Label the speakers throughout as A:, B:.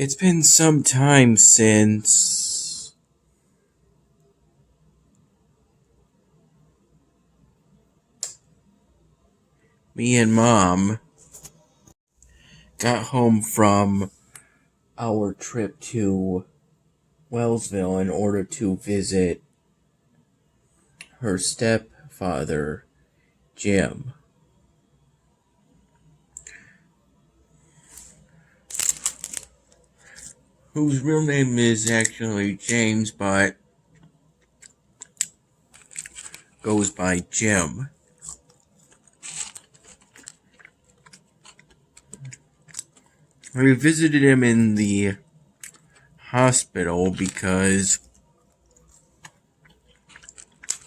A: It's been some time since me and Mom got home from our trip to Wellsville in order to visit her stepfather, Jim. Whose real name is actually James, but goes by Jim. We visited him in the hospital because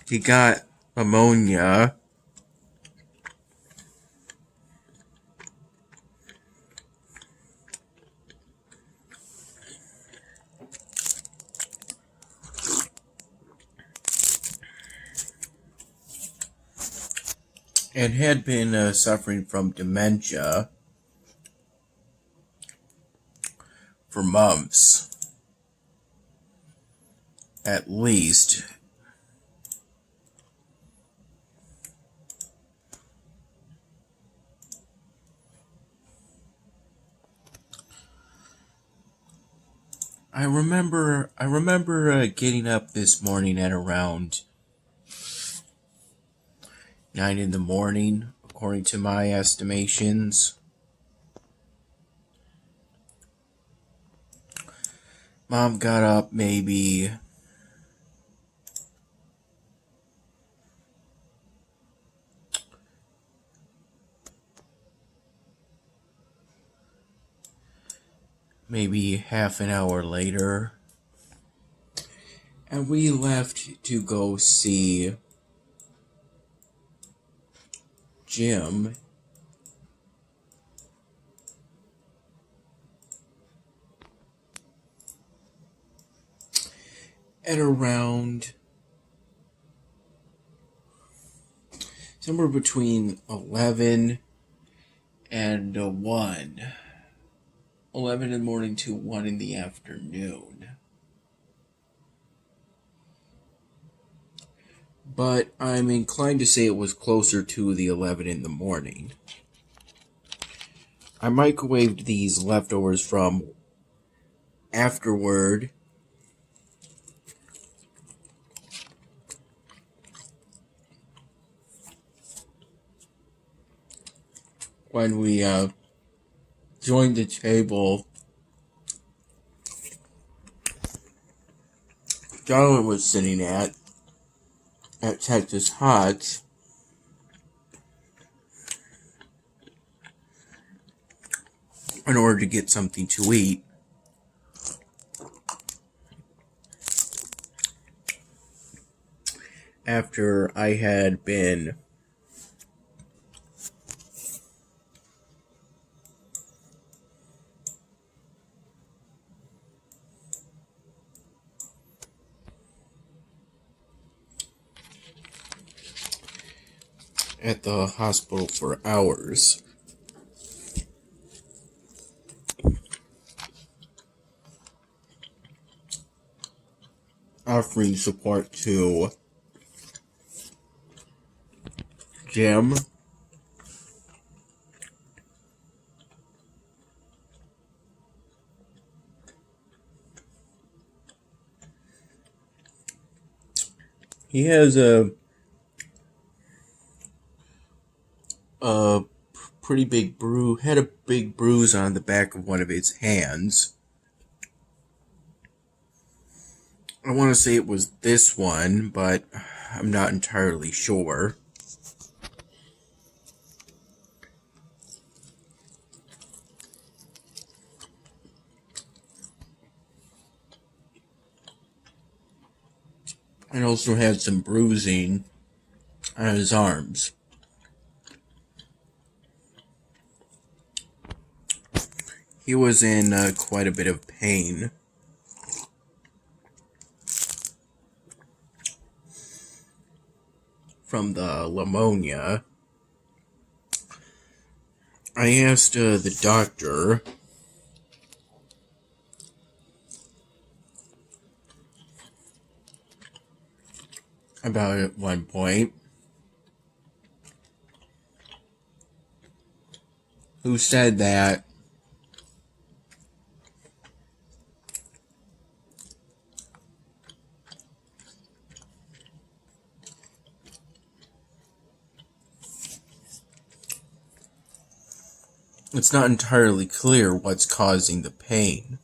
A: he got pneumonia. And had been suffering from dementia for months, at least. I remember getting up this morning at around 9 in the morning, according to my estimations. Mom got up maybe half an hour later, and we left to go see Jim at around somewhere between 11 and 1. 11 in the morning to 1 in the afternoon. But I'm inclined to say it was closer to the 11 in the morning. I microwaved these leftovers from afterward. When we joined the table, Darwin was sitting at Texas Hot. In order to get something to eat. After I had been at the hospital for hours. Offering support to Jim, he has a pretty big bruise, had a big bruise on the back of one of his hands. I want to say it was this one, but I'm not entirely sure. And also had some bruising on his arms. He was in quite a bit of pain. From the pneumonia. I asked the doctor about at one point, who said that it's not entirely clear what's causing the pain.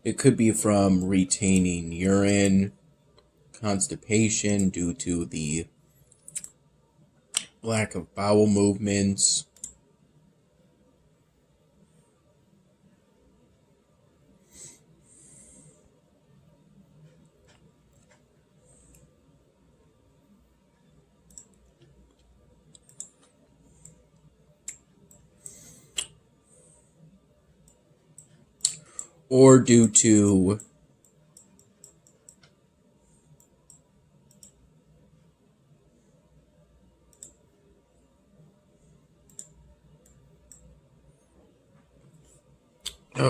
A: It could be from retaining urine, constipation due to the lack of bowel movements, or due to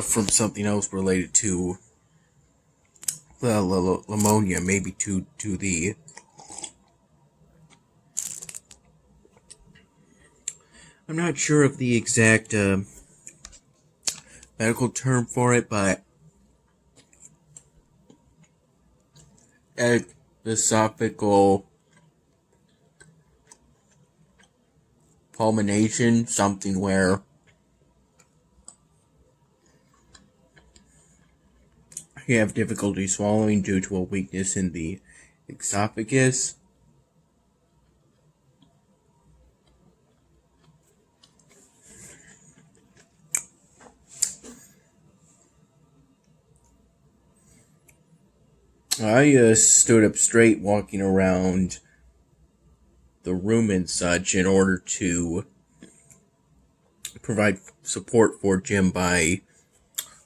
A: from something else related to the pneumonia, maybe to the I'm not sure of the exact medical term for it, but esophageal pulmonation, something where you have difficulty swallowing due to a weakness in the esophagus. I stood up straight walking around the room and such in order to provide support for Jim by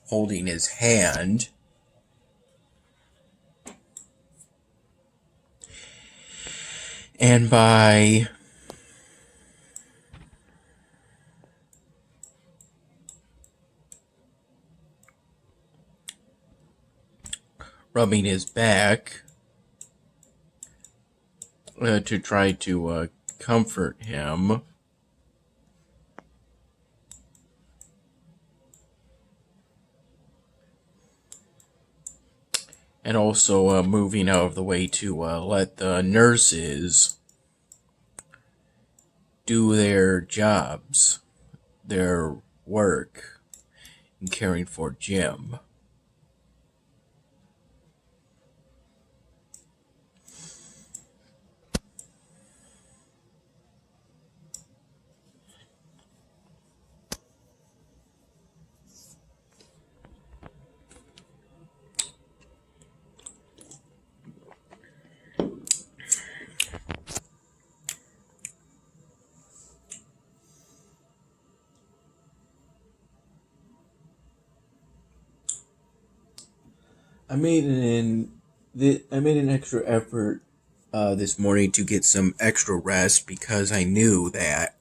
A: holding his hand. And by rubbing his back to try to comfort him. And also moving out of the way to let the nurses do their jobs, their work, in caring for Jim. I made an extra effort this morning to get some extra rest because I knew that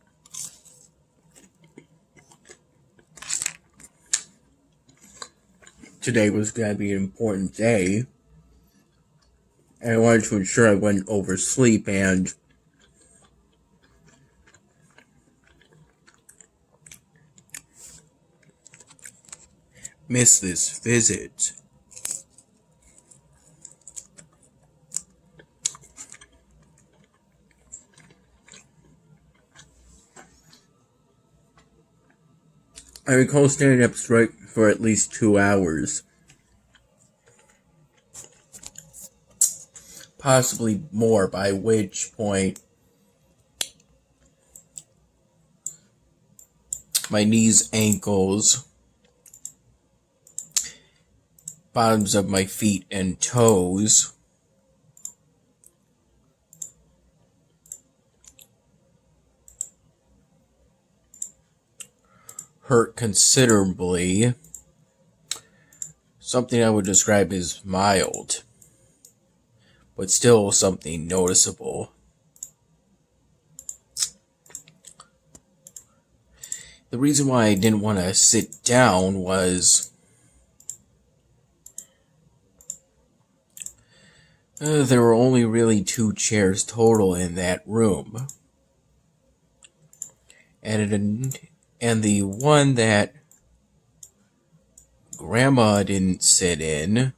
A: today was going to be an important day, and I wanted to ensure I wouldn't oversleep and miss this visit. I recall standing up straight for at least 2 hours. Possibly more, by which point my knees, ankles, bottoms of my feet, and toes hurt considerably. Something I would describe as mild, but still something noticeable. The reason why I didn't want to sit down was There were only really 2 chairs total in that room. And the one that Grandma didn't sit in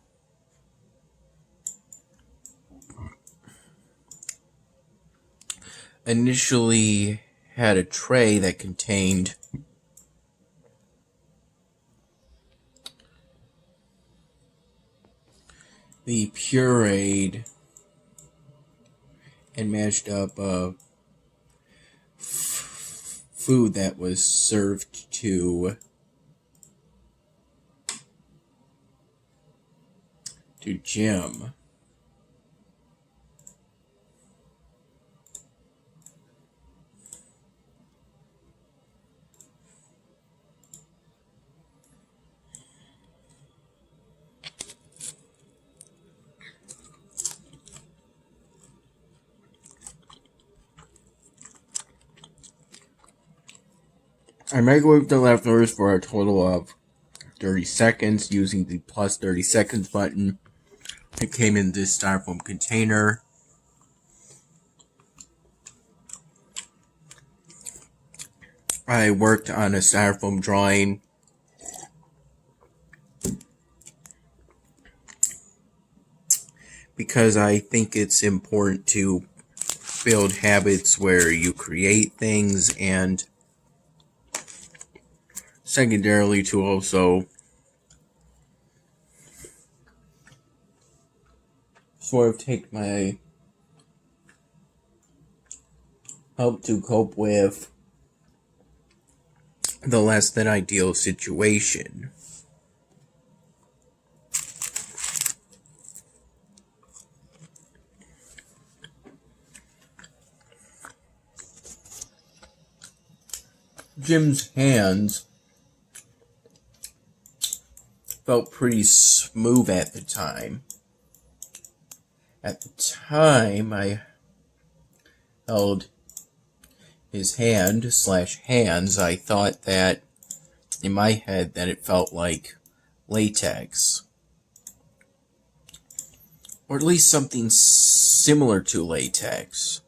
A: initially had a tray that contained the pureed and mashed up food that was served to Jim. I microwaved the leftovers for a total of 30 seconds using the plus 30 seconds button. It came in this styrofoam container. I worked on a styrofoam drawing because I think it's important to build habits where you create things, and secondarily to also sort of take my help to cope with the less than ideal situation. Jim's hands felt pretty smooth at the time. At the time, I held his hands, I thought that in my head that it felt like latex. Or at least something similar to latex.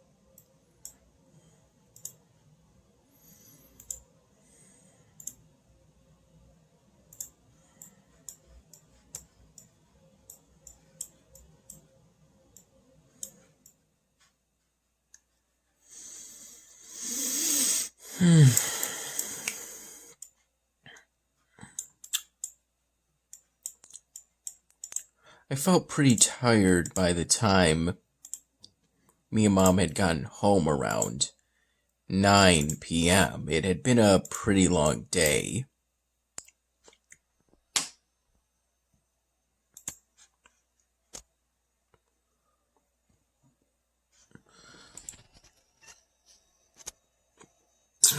A: I felt pretty tired by the time me and Mom had gotten home around 9 p.m. It had been a pretty long day.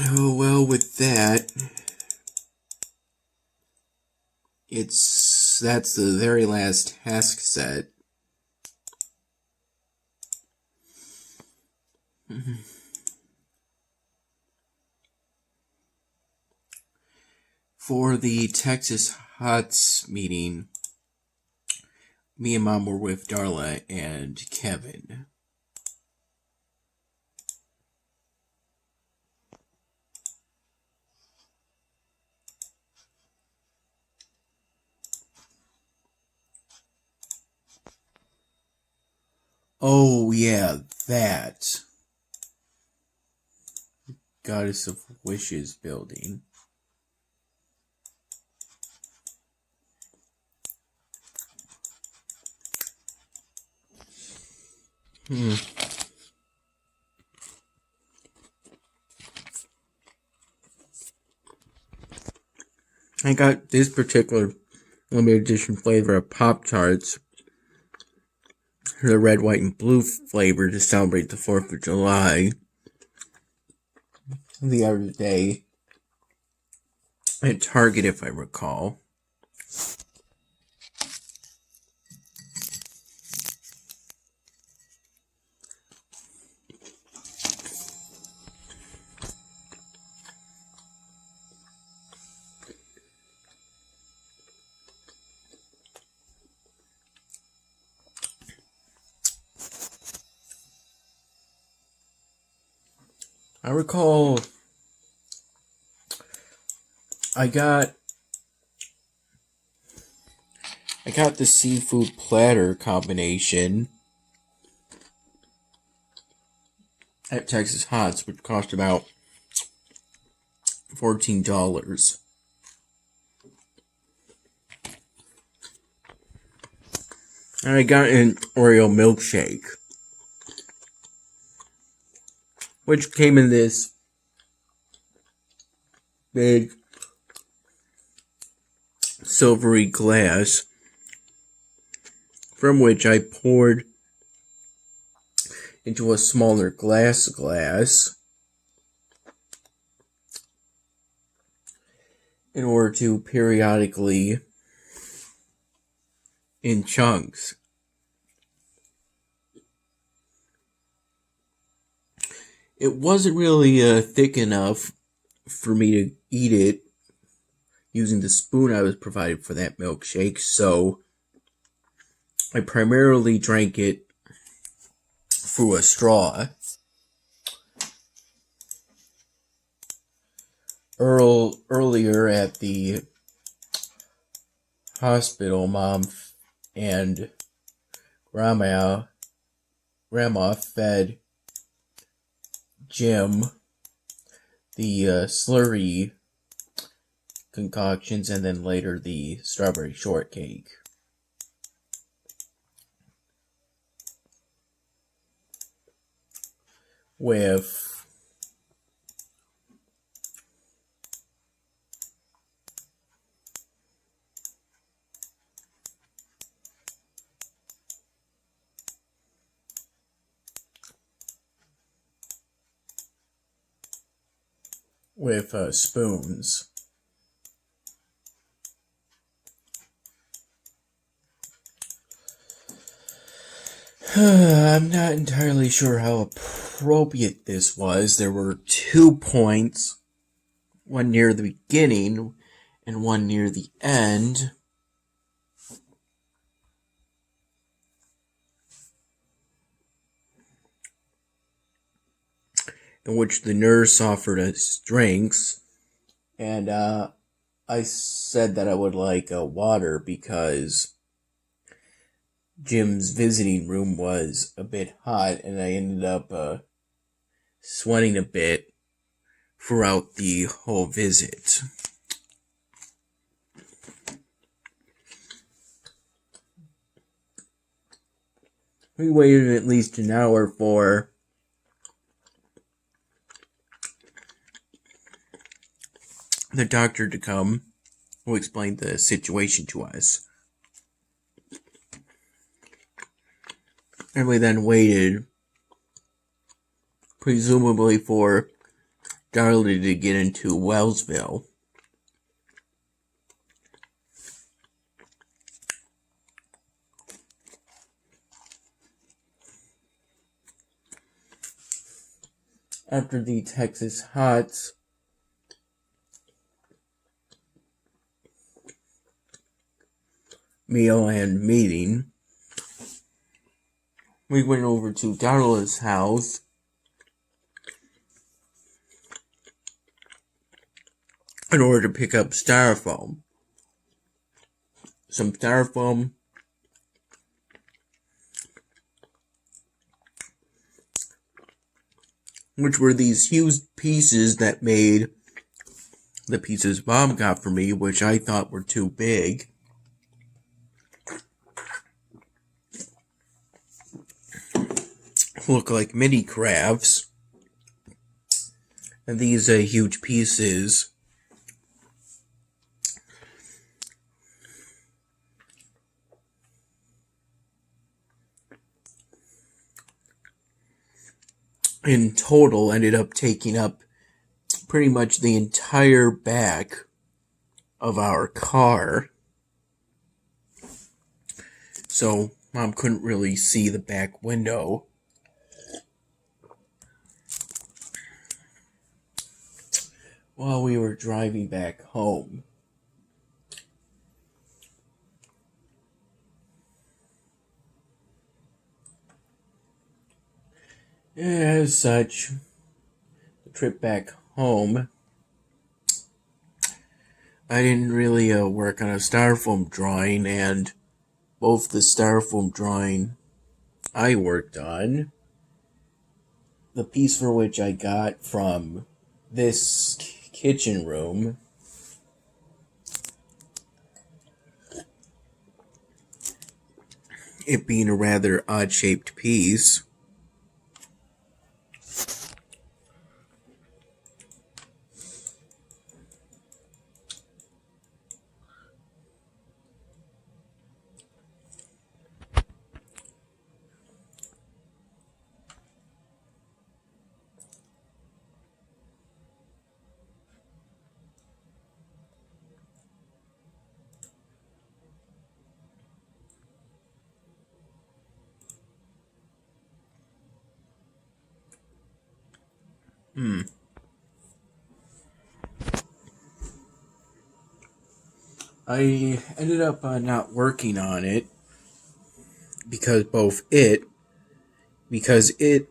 A: Oh, well, with that, that's the very last task set. For the Texas HOTS meeting, me and Mom were with Darla and Kevin. Oh, yeah, that. Goddess of Wishes building. I got this particular limited edition flavor of Pop-Tarts, the red, white, and blue flavor, to celebrate the 4th of July the other day at Target, if I recall. I recall I got the seafood platter combination at Texas Hots, which cost about $14. And I got an Oreo milkshake, which came in this big silvery glass, from which I poured into a smaller glass in order to periodically, in chunks, it wasn't really thick enough for me to eat it using the spoon I was provided for that milkshake, so I primarily drank it through a straw. Earlier at the hospital, Mom and Grandma fed Jim the slurry concoctions and then later the strawberry shortcake. With spoons. I'm not entirely sure how appropriate this was. There were 2 points, one near the beginning and one near the end, in which the nurse offered us drinks, and I said that I would like water because Jim's visiting room was a bit hot, and I ended up sweating a bit throughout the whole visit. We waited at least an hour for the doctor to come, who explained the situation to us. And we then waited, presumably for Darlie to get into Wellsville. After the Texas Hots, meal and meeting, we went over to Darla's house in order to pick up styrofoam. Some styrofoam, which were these huge pieces that made the pieces Mom got for me, which I thought were too big. Look like mini crabs. And these huge pieces in total ended up taking up pretty much the entire back of our car. So Mom couldn't really see the back window. While we were driving back home. As such, the trip back home, I didn't really work on a styrofoam drawing, and both the styrofoam drawing I worked on, the piece for which I got from this kitchen room, it being a rather odd-shaped piece, I ended up not working on it because it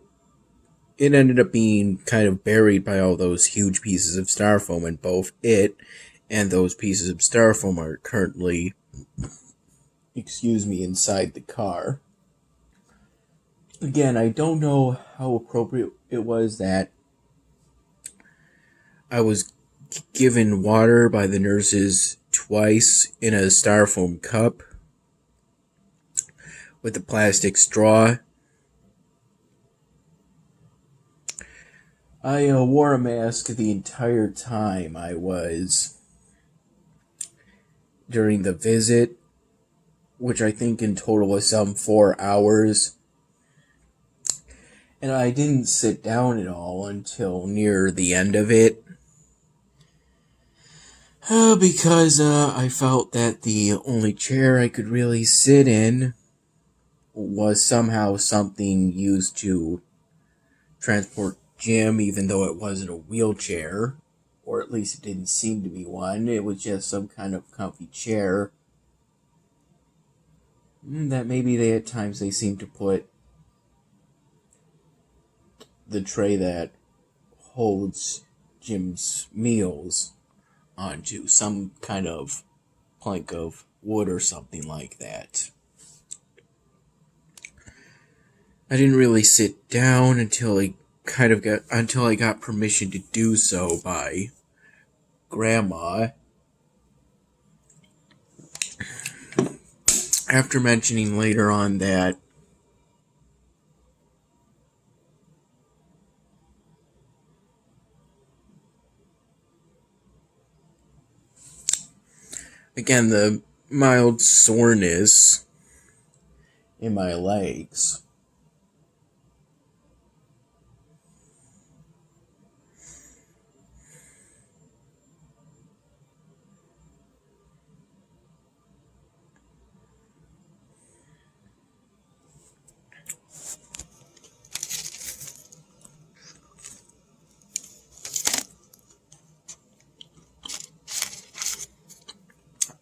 A: ended up being kind of buried by all those huge pieces of styrofoam, and both it and those pieces of styrofoam are currently, inside the car. Again, I don't know how appropriate it was that I was given water by the nurses twice in a styrofoam cup with a plastic straw. I wore a mask the entire time I was during the visit, which I think in total was some 4 hours. And I didn't sit down at all until near the end of it. Because I felt that the only chair I could really sit in was somehow something used to transport Jim, even though it wasn't a wheelchair, or at least it didn't seem to be one. It was just some kind of comfy chair that maybe at times they seem to put the tray that holds Jim's meals onto, some kind of plank of wood or something like that. I didn't really sit down until I got permission to do so by Grandma. After mentioning later on that again, the mild soreness in my legs.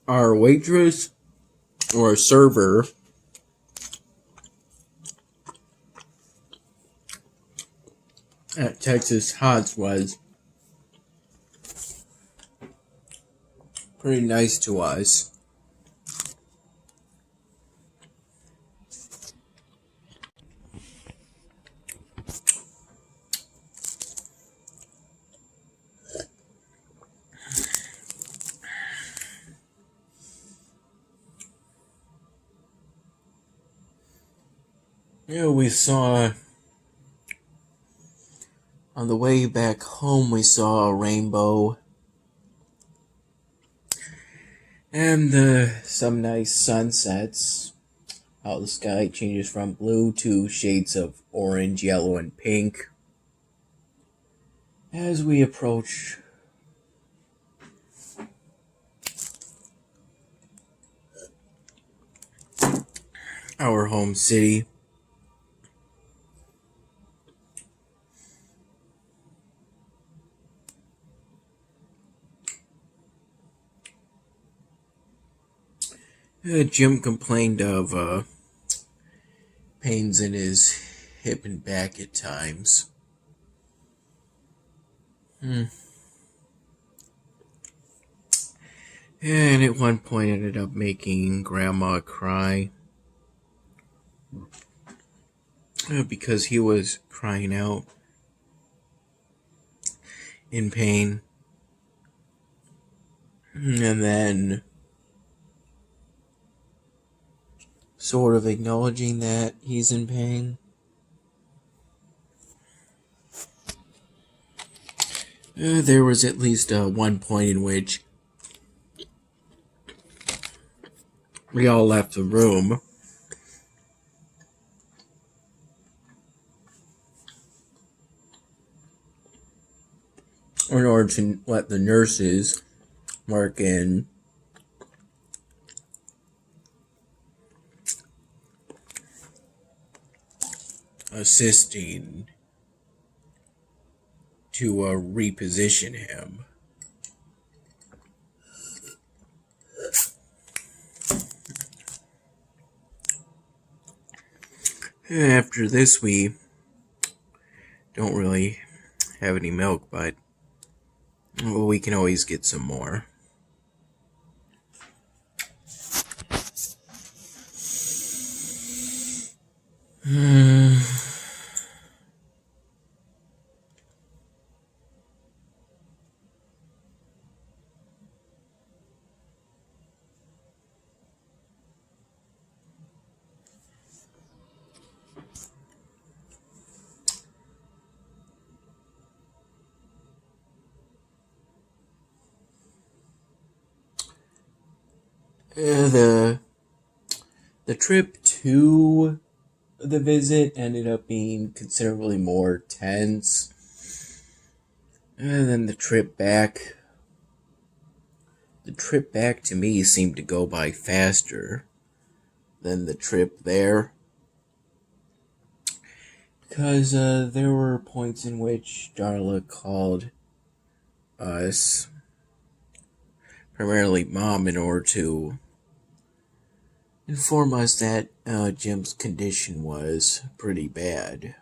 A: Our waitress or server at Texas Hots was pretty nice to us. We saw on the way back home, we saw a rainbow and some nice sunsets. How the sky changes from blue to shades of orange, yellow, and pink as we approach our home city. Jim complained of pains in his hip and back at times. And at one point ended up making Grandma cry. Because he was crying out in pain. And then sort of acknowledging that he's in pain. There was at least one point in which we all left the room. In order to let the nurses work in assisting to reposition him. After this, we don't really have any milk, but we can always get some more. The trip to the visit ended up being considerably more tense. And then the trip back to me seemed to go by faster than the trip there. Because there were points in which Darla called us, primarily Mom, in order to inform us that Jim's condition was pretty bad.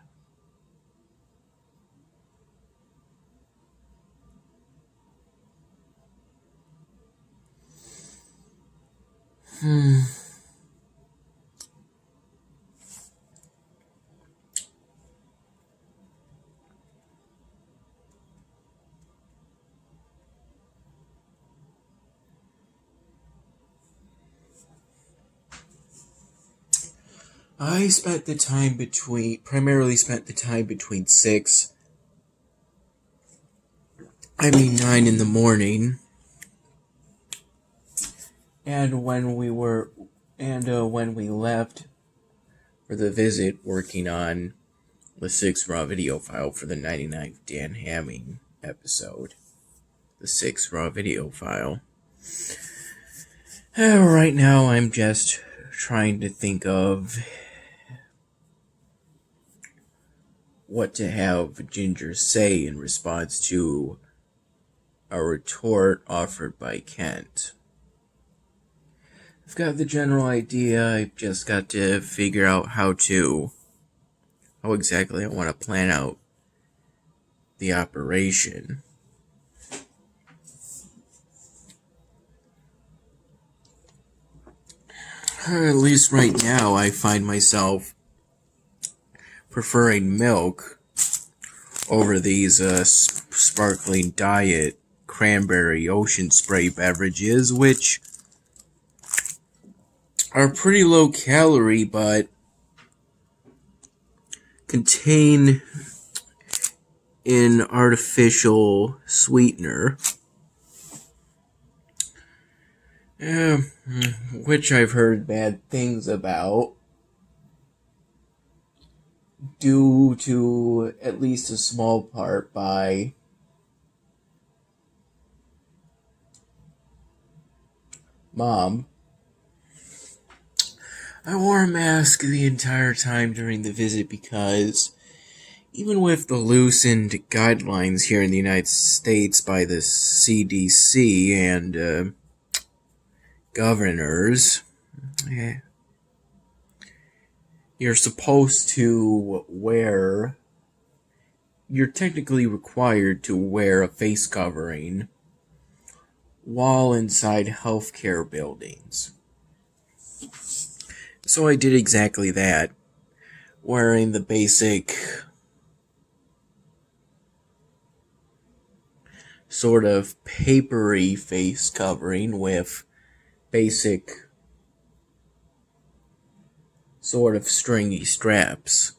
A: I primarily spent the time between 9 in the morning, and when we left for the visit, working on the 6 raw video file for the 99th Dan Hamming episode. The 6 raw video file. Right now, I'm just trying to think of what to have Ginger say in response to a retort offered by Kent. I've got the general idea, I've just got to figure out how exactly I want to plan out the operation. At least right now, I find myself preferring milk over these sparkling diet cranberry ocean spray beverages, which are pretty low calorie but contain an artificial sweetener, which I've heard bad things about, due to at least a small part by Mom. I wore a mask the entire time during the visit because even with the loosened guidelines here in the United States by the CDC and governors, you're supposed to wear you're technically required to wear a face covering while inside healthcare buildings. So I did exactly that, wearing the basic sort of papery face covering with basic sort of stringy straps.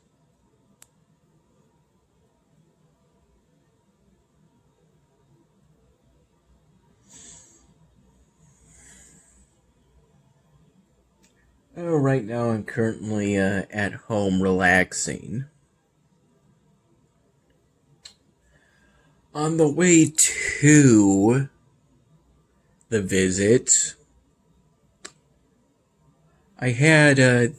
A: Right now I'm currently at home relaxing. On the way to the visit, I had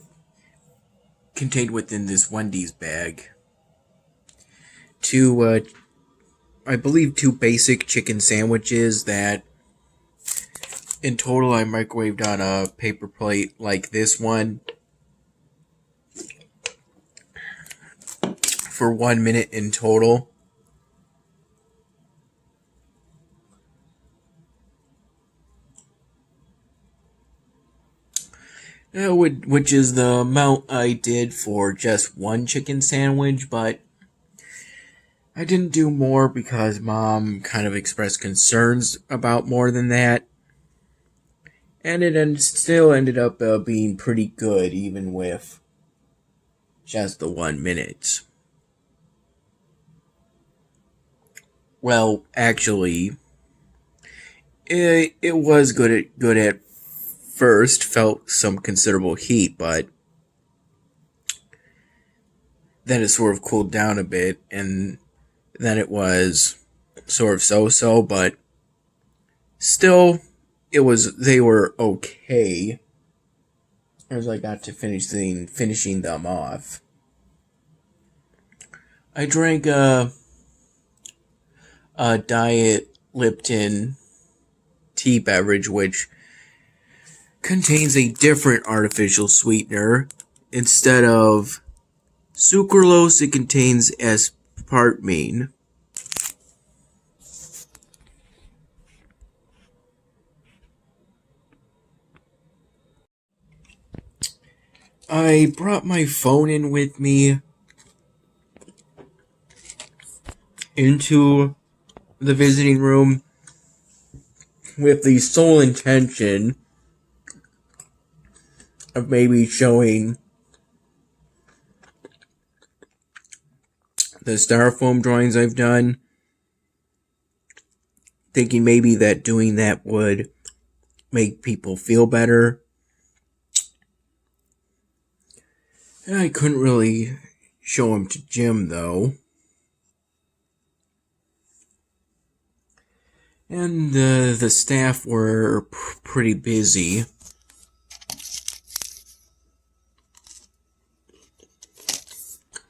A: contained within this Wendy's bag I believe two basic chicken sandwiches that in total I microwaved on a paper plate like this one for 1 minute in total. Which is the amount I did for just one chicken sandwich, but I didn't do more because Mom kind of expressed concerns about more than that. And it still ended up being pretty good, even with just the 1 minute. Well, actually, it was good at first. Felt some considerable heat, but then it sort of cooled down a bit, and then it was sort of so-so, but still, they were okay as I got to finishing them off. I drank a Diet Lipton tea beverage, which contains a different artificial sweetener. Instead of sucralose, it contains aspartame. I brought my phone in with me into the visiting room with the sole intention of maybe showing the styrofoam drawings I've done, thinking maybe that doing that would make people feel better. And I couldn't really show them to Jim, though. And the staff were pretty busy.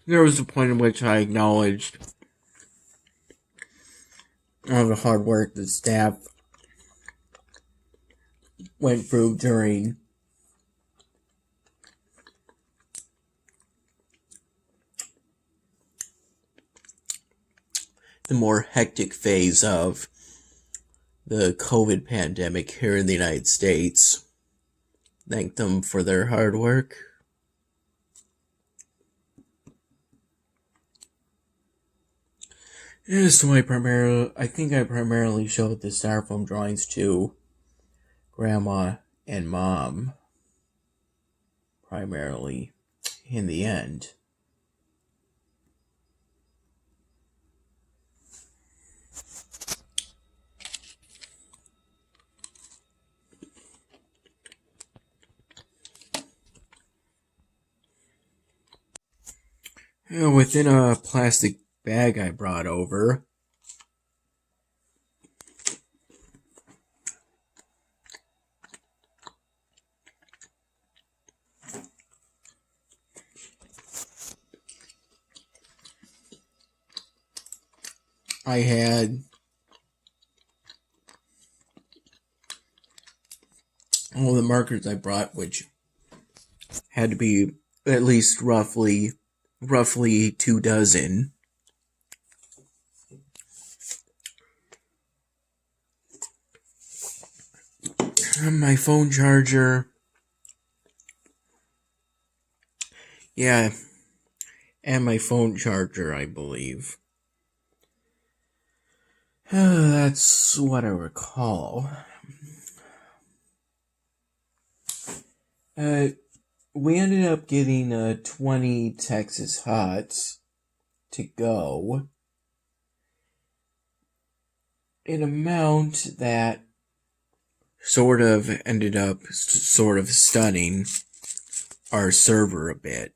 A: There was a point in which I acknowledged all the hard work the staff went through during the more hectic phase of the COVID pandemic here in the United States. Thank them for their hard work. Yeah, so I think I primarily showed the styrofoam drawings to Grandma and Mom, primarily, in the end. Within a plastic bag I brought over, I had all the markers I brought, which had to be at least roughly 2 dozen. my phone charger. Yeah, and my phone charger, I believe. That's what I recall. We ended up getting 20 Texas Hots to go. An amount that sort of ended up sort of stunning our server a bit.